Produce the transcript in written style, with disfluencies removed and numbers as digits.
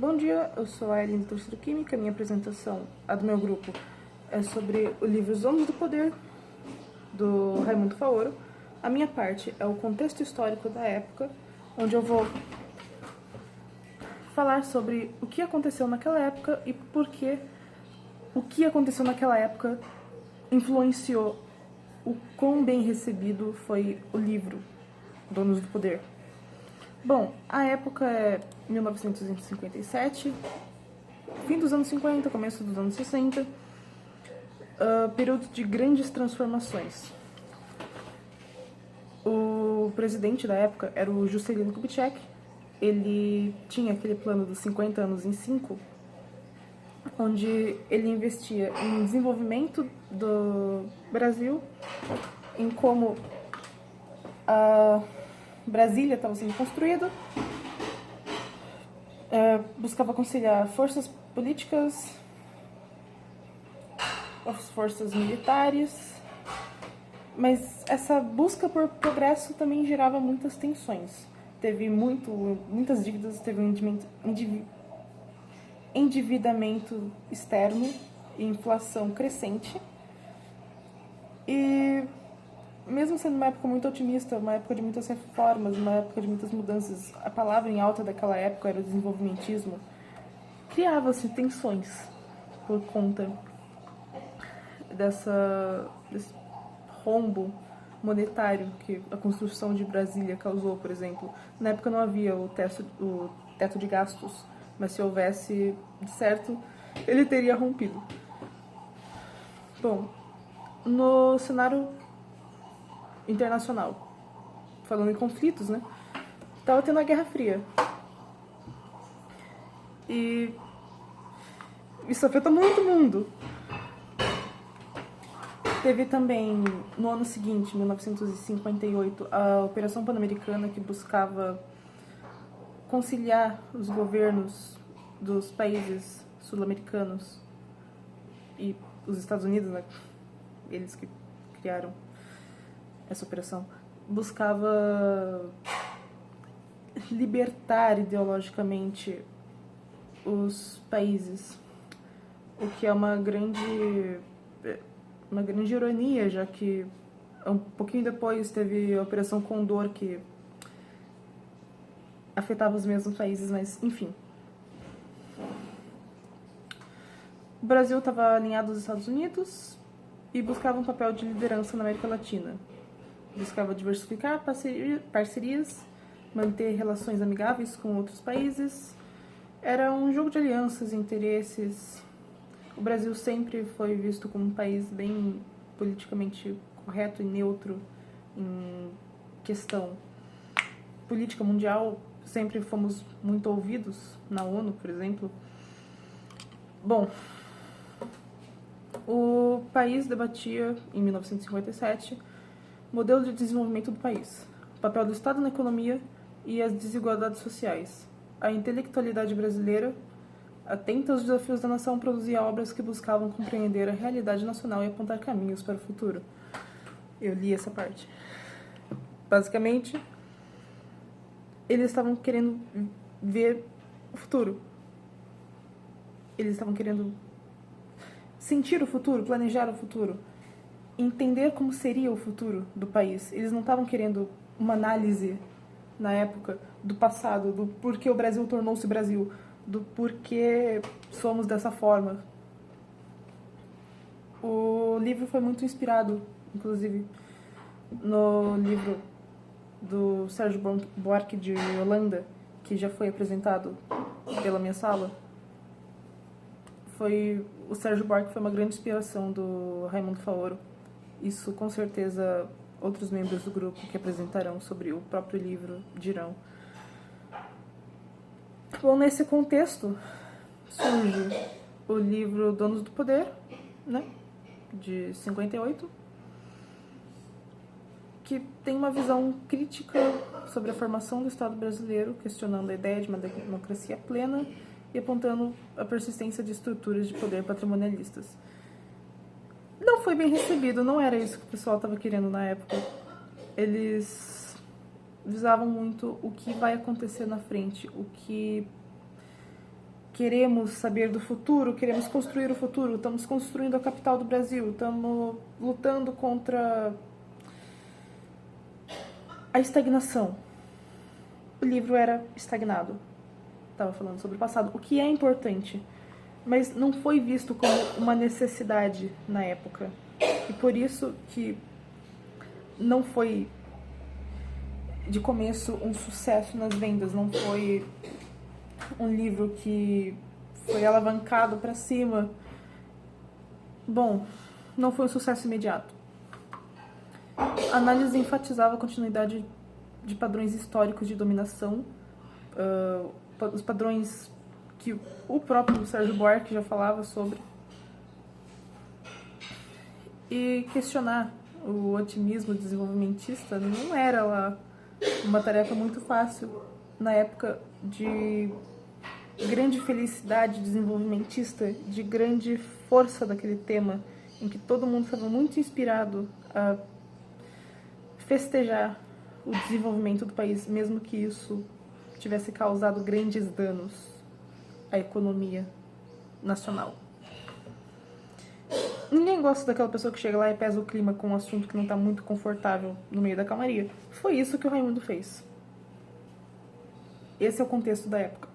Bom dia, eu sou a Ellen do Terceiro Química. Minha apresentação, a do meu grupo, é sobre o livro Os Homens do Poder, do Raimundo Faoro. A minha parte é o contexto histórico da época, onde eu vou falar sobre o que aconteceu naquela época e por que o que aconteceu naquela época influenciou o quão bem recebido foi o livro Donos do Poder. Bom, a época é 1957, fim dos anos 50, começo dos anos 60, período de grandes transformações. O presidente da época era o Juscelino Kubitschek. Ele tinha aquele plano dos 50 anos em 5, onde ele investia em desenvolvimento do Brasil, em como a Brasília estava sendo construída, buscava conciliar forças políticas, as forças militares, mas essa busca por progresso também gerava muitas tensões. Teve muitas dívidas, teve um endividamento externo e inflação crescente. E mesmo sendo uma época muito otimista, uma época de muitas reformas, uma época de muitas mudanças, a palavra em alta daquela época era o desenvolvimentismo, criava-se tensões por conta desse rombo monetário que a construção de Brasília causou, por exemplo. Na época não havia o teto de gastos, mas se houvesse, de certo, ele teria rompido. Bom, no cenário internacional, falando em conflitos, né? Tava tendo a Guerra Fria. E isso afeta muito o mundo. Teve também, no ano seguinte, 1958, a Operação Pan-Americana, que buscava conciliar os governos dos países sul-americanos e os Estados Unidos, né? Eles que criaram essa operação, buscava libertar ideologicamente os países, o que é uma grande ironia, já que um pouquinho depois teve a Operação Condor, que afetava os mesmos países, mas enfim. O Brasil estava alinhado aos Estados Unidos e buscava um papel de liderança na América Latina. Buscava diversificar parcerias, manter relações amigáveis com outros países. Era um jogo de alianças e interesses. O Brasil sempre foi visto como um país bem politicamente correto e neutro em questão política mundial. Sempre fomos muito ouvidos na ONU, por exemplo. Bom, o país debatia, em 1957, o modelo de desenvolvimento do país, o papel do Estado na economia e as desigualdades sociais. A intelectualidade brasileira, atenta aos desafios da nação, produzia obras que buscavam compreender a realidade nacional e apontar caminhos para o futuro. Eu li essa parte. Basicamente, eles estavam querendo ver o futuro. Eles estavam querendo sentir o futuro, planejar o futuro, entender como seria o futuro do país. Eles não estavam querendo uma análise, na época, do passado, do porquê o Brasil tornou-se Brasil, do porquê somos dessa forma. O livro foi muito inspirado, inclusive, no livro do Sérgio Buarque de Holanda, que já foi apresentado pela minha sala. O Sérgio Buarque foi uma grande inspiração do Raimundo Faoro. Isso, com certeza, outros membros do grupo que apresentarão sobre o próprio livro dirão. Bom, nesse contexto surge o livro Donos do Poder, né, de 58, que tem uma visão crítica sobre a formação do Estado brasileiro, questionando a ideia de uma democracia plena e apontando a persistência de estruturas de poder patrimonialistas. Não foi bem recebido, não era isso que o pessoal estava querendo na época. Eles visavam muito o que vai acontecer na frente, o que queremos saber do futuro, queremos construir o futuro, estamos construindo a capital do Brasil, estamos lutando contra a estagnação. O livro era estagnado. Estava falando sobre o passado, o que é importante, mas não foi visto como uma necessidade na época. E por isso que não foi, de começo, um sucesso nas vendas, não foi um livro que foi alavancado para cima. Bom, não foi um sucesso imediato. A análise enfatizava a continuidade de padrões históricos de dominação, os padrões que o próprio Sérgio Buarque já falava sobre, e questionar o otimismo desenvolvimentista não era lá uma tarefa muito fácil na época de grande felicidade desenvolvimentista, de grande força daquele tema, em que todo mundo estava muito inspirado a festejar o desenvolvimento do país, mesmo que isso tivesse causado grandes danos à economia nacional. Ninguém gosta daquela pessoa que chega lá e pesa o clima com um assunto que não está muito confortável no meio da calmaria. Foi isso que o Raimundo fez. Esse é o contexto da época.